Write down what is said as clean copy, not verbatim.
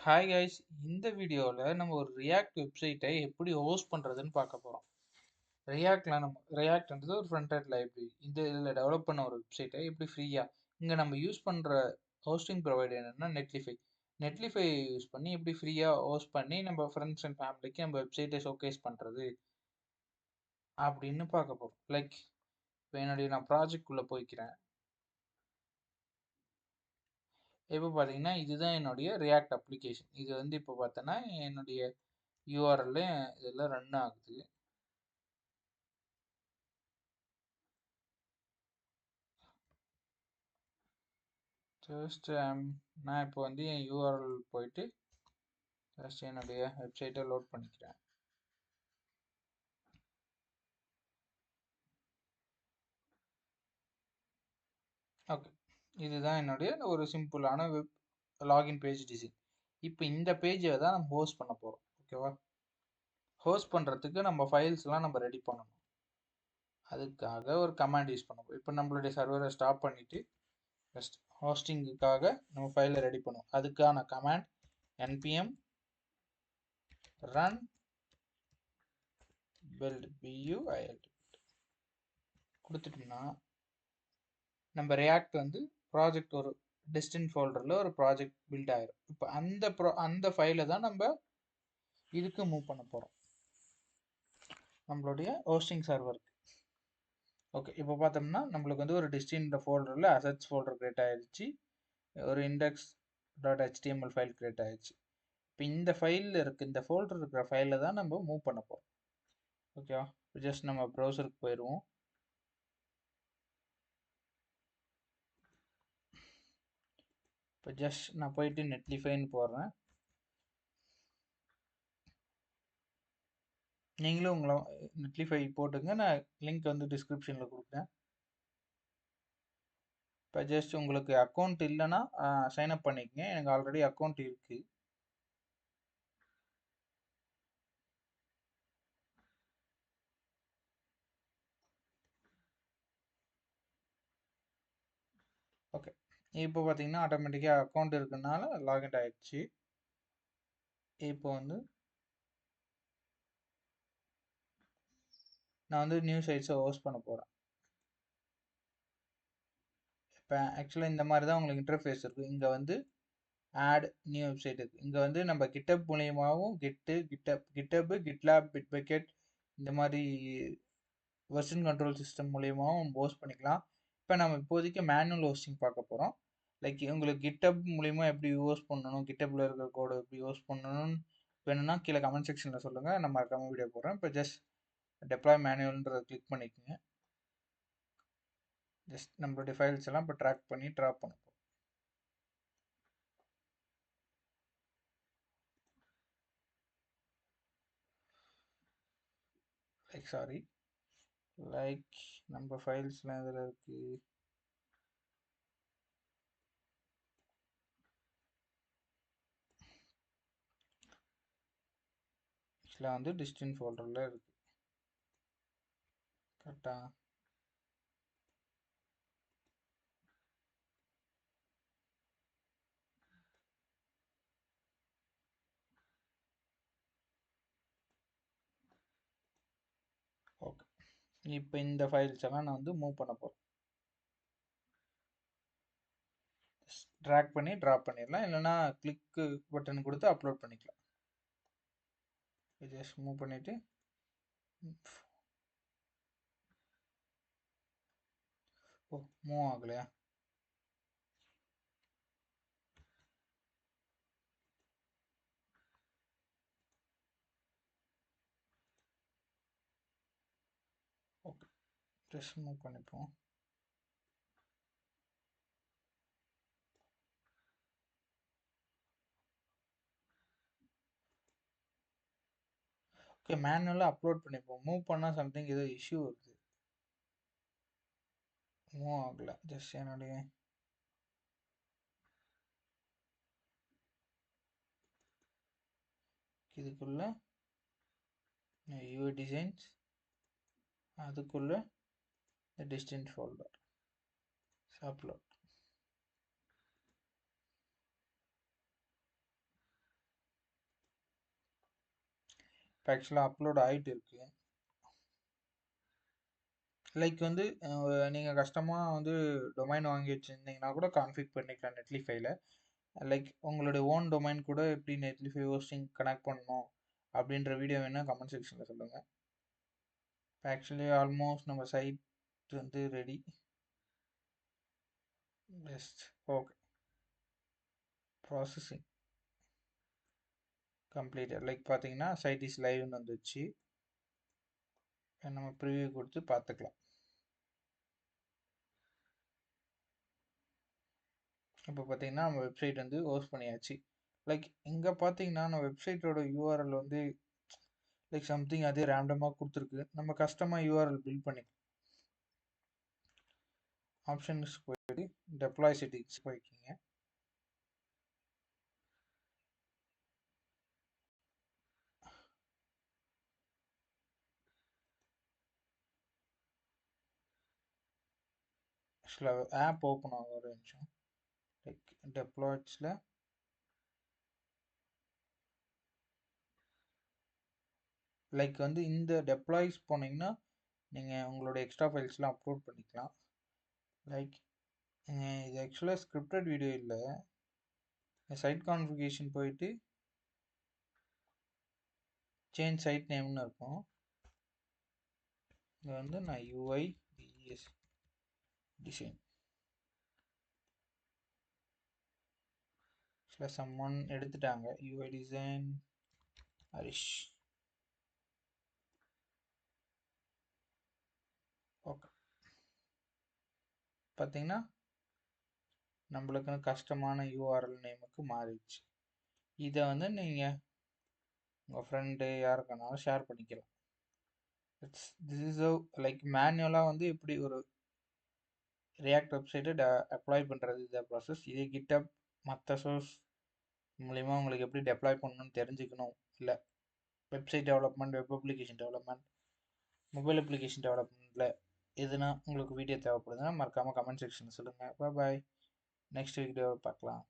Hi guys, இந்த வீடியோவில் நம்ம ஒரு ரியாக்ட் வெப்சைட்டை எப்படி ஹோஸ்ட் பண்ணுறதுன்னு பார்க்க போகிறோம். ரியாக்ட்ன்றது ஒரு ஃப்ரண்ட் எண்ட் லைப்ரரி. இதில் டெவலப் பண்ண ஒரு வெப்சைட்டை எப்படி ஃப்ரீயாக இங்கே நம்ம யூஸ் பண்ணுற ஹோஸ்டிங் ப்ரொவைடர் என்னென்னா நெட்லிஃபை யூஸ் பண்ணி எப்படி ஃப்ரீயாக ஹோஸ்ட் பண்ணி நம்ம ஃப்ரெண்ட்ஸ் அண்ட் ஃபேமிலிக்கு நம்ம வெப்சைட்டை ஷோகேஸ் பண்ணுறது அப்படின்னு பார்க்க போகிறோம். லைக் இப்போ நான் ப்ராஜெக்ட்குள்ளே போய்க்கிறேன். இப்போ பார்த்தீங்கன்னா இதுதான் என்னுடைய ரியாக்ட் அப்ளிகேஷன். இது இப்போ பார்த்தோன்னா என்னுடைய யூஆர்எல் இதெல்லாம் ரன் ஆகுது. ஜஸ்ட் நான் இப்போ என் யூஆர்எல் போயிட்டு ஜஸ்ட் என்னுடைய வெப்சைட்டை லோட் பண்ணிக்கிறேன். ஓகே, இதுதான் என்னுடைய ஒரு சிம்பிளான வெப் லாகின் பேஜ் டிசைன். இப்போ இந்த பேஜை தான் நம்ம ஹோஸ்ட் பண்ண போகிறோம். ஓகேவா? ஹோஸ்ட் பண்ணுறதுக்கு நம்ம ஃபைல்ஸ்லாம் நம்ம ரெடி பண்ணணும். அதுக்காக ஒரு கமாண்ட் யூஸ் பண்ண போகிறோம். இப்போ நம்மளுடைய சர்வரை ஸ்டாப் பண்ணிவிட்டு ஜஸ்ட் ஹோஸ்டிங்குக்காக நம்ம ஃபைலை ரெடி பண்ணுவோம். அதுக்கான command npm run build build கொடுத்துட்டோம்னா நம்ம ரியாக்ட் ப்ராஜெக்ட் ஒரு டெஸ்டின் ஃபோல்டரில் ஒரு ப்ராஜெக்ட் பில்ட் ஆயிரும். இப்போ அந்த ஃபைலை தான் நம்ம இதுக்கு மூவ் பண்ண போகிறோம், நம்மளுடைய ஹோஸ்டிங் சர்வருக்கு. ஓகே, இப்போ பார்த்தோம்னா நம்மளுக்கு ஒரு டெஸ்டின் ஃபோல்டரில் அசட்ஸ் ஃபோல்டர் கிரியேட் ஆயிடுச்சு, ஒரு index dot HTML file create ஆயிடுச்சு. இப்போ இந்த ஃபைலில் இந்த ஃபோல்டர் இருக்கிற ஃபைலில் தான் நம்ம மூவ் பண்ண போகிறோம். ஓகேவா? ஜஸ்ட் நம்ம ப்ரௌசருக்கு போயிடுவோம். இப்போ ஜஸ்ட் நான் போயிட்டு நெட்லிஃபைன்னு போடுறேன். நீங்களும் உங்களை நெட்லிஃபை போட்டுங்க, நான் லிங்க் டிஸ்கிரிப்ஷனில் கொடுக்குறேன். இப்போ ஜஸ்ட் உங்களுக்கு அக்கௌண்ட் இல்லைன்னா சைன்அப் பண்ணிக்கங்க. எனக்கு ஆல்ரெடி அக்கௌண்ட் இருக்குது. ஓகே, இப்போ பார்த்தீங்கன்னா ஆட்டோமேட்டிக்காக அக்கௌண்ட் இருக்குனால லாகின் ஆகிடுச்சு. இப்போ நான் நியூ சைட்ஸை ஹோஸ்ட் பண்ண போகிறேன். இப்போ ஆக்சுவலாக இந்த மாதிரி தான் உங்களுக்கு இன்டர்ஃபேஸ் இருக்குது. இங்கே ஆட் நியூ வெப்சைட் இருக்குது. இங்கே நம்ம கிட்டப் மூலியமாகவும் கிட்டப் கிட்லாப் பிட்பக்கெட் இந்த மாதிரி வெர்ஷன் கண்ட்ரோல் சிஸ்டம் மூலியமாகவும் ஹோஸ்ட் பண்ணிக்கலாம். இப்போ நம்ம இப்போதைக்கு மேனுவல் ஹோஸ்டிங் பார்க்க போகிறோம். லைக் உங்களுக்கு கிட்டப் மூலியமாக எப்படி ஹோஸ்ட் பண்ணணும், கிட்டப்பில் இருக்கிற கோடு எப்படி ஹோஸ்ட் பண்ணணும்னு வேணும்னா கீழே கமெண்ட் செக்ஷனில் சொல்லுங்கள், நம்ம மறக்காம வீடியோ போடுறேன். இப்போ ஜஸ்ட் டெப்ளாய் மேனுவல்ன்றதை கிளிக் பண்ணிக்கோங்க. ஜஸ்ட் நம்மளுடைய ஃபைல்ஸ் எல்லாம் இப்போ ட்ராக் பண்ணி ட்ராப் பண்ண போகிறோம். லைக் நம்ம ஃபைல்ஸ்லாம் இதில் இருக்குது. இதில் டிஸ்டின் ஃபோல்டரில் இருக்குது. கரெக்டா? ஓகே, இப்போ இந்த ஃபைல்ஸ் எல்லாம் நான் மூவ் பண்ண போகிறேன். ட்ராக் பண்ணி ட்ராப் பண்ணிடலாம், இல்லைனா கிளிக்கு பட்டன் கொடுத்து அப்லோட் பண்ணிக்கலாம். ஜஸ்ட் மூவ் பண்ணிவிட்டு ஓ மூவ் ஆகலையா? ஓகே, ஜஸ்ட் மூவ் பண்ணிப்போம். ஓகே, மேனுவலாக அப்லோட் பண்ணிப்போம். மூவ் பண்ணால் சம்திங் ஏதோ இஷ்யூ வருது, மூவ் ஆகலை. ஜஸ்ட் என்னுடைய இதுக்குள்ள யூஐ டிசைன்ஸ், அதுக்குள்ள டிஸ்டன்ஸ் ஃபோல்டர் அப்லோட். இப்போ ஆக்சுவலாக அப்லோட் ஆகிட்டு இருக்கு. லைக் வந்து நீங்கள் கஷ்டமாக வந்து டொமைன் வாங்கி வச்சுருந்தீங்கன்னா கூட கான்ஃபிக் பண்ணிக்கலாம் நெட்லிஃபைல. லைக் உங்களுடைய ஓன் டொமைன் கூட எப்படி நெட்லிஃபை ஹோஸ்டிங் கனெக்ட் பண்ணணும் அப்படின்ற வீடியோ வேணால் கமெண்ட் செக்ஷனில் சொல்லுங்கள். இப்போ ஆக்சுவலி ஆல்மோஸ்ட் நம்ம சைட் வந்து ready. Best. Okay, processing completed. Like பார்த்தீங்கன்னா சைட் இஸ் லைவ்னு வந்துச்சு. நம்ம ப்ரிவியூ கொடுத்து பார்த்துக்கலாம். இப்போ பார்த்தீங்கன்னா நம்ம வெப்சைட் வந்து ஹோஸ்ட் பண்ணியாச்சு. லைக் இங்கே பார்த்தீங்கன்னா நம்ம வெப்சைட்டோட யூஆர்எல் வந்து லைக் சம்திங் அதே ரேண்டமாக கொடுத்துருக்கு. நம்ம கஸ்டமாக யூஆர்எல் பில்ட் பண்ணி ஆப்ஷன்ஸ் போயிட்டு டெப்ளாய் செட்டிங்ஸ் போய்க்கிங்க. ஆக்சுவலாக ஆப் ஓப்பன் ஆகும் ஒரு நிமிஷம். லைக் டெப்ளாய்ஸில் லைக் வந்து இந்த டெப்ளாய்ஸ் போனீங்கன்னா நீங்கள் உங்களோட எக்ஸ்ட்ரா ஃபைல்ஸ்லாம் அப்லோட் பண்ணிக்கலாம். லைக் இது ஆக்சுவலாக ஸ்கிரிப்டட் வீடியோ இல்லை. சைட் கான்ஃபிகரேஷன் போயிட்டு சேஞ்ச் சைட் நேம்னு இருக்கும். இங்கே வந்து நான் யூஐ டிஎஸ் டிசைன் சம்மன் எடுத்துட்டாங்க. UI design Harish. ஓகே, பார்த்தீங்கன்னா நம்மளுக்குன்னு கஷ்டமான யூஆர்எல் நேமுக்கு மாறிடுச்சு. இதை வந்து நீங்கள் உங்கள் ஃப்ரெண்டு யாருக்குனாலும் ஷேர் பண்ணிக்கலாம். திஸ் இஸ் லைக் மேனுவலாக வந்து எப்படி ஒரு ரியாக்ட் வெப்சைட்டை அப்ளாய் பண்ணுறது இதை ப்ராசஸ். இதே கிட்டப் மற்ற சோர்ஸ் மூலிமா உங்களுக்கு எப்படி டெப்ளாய் பண்ணணும்னு தெரிஞ்சுக்கணும், இல்லை website development, web application development, mobile application டெவலப்மெண்ட்டில் எதுனா உங்களுக்கு வீடியோ தேவைப்படுதுன்னா மறக்காமல் கமெண்ட் செக்ஷனில் சொல்லுங்கள். பாய், நெக்ஸ்ட் வீடியோவை பார்க்கலாம்.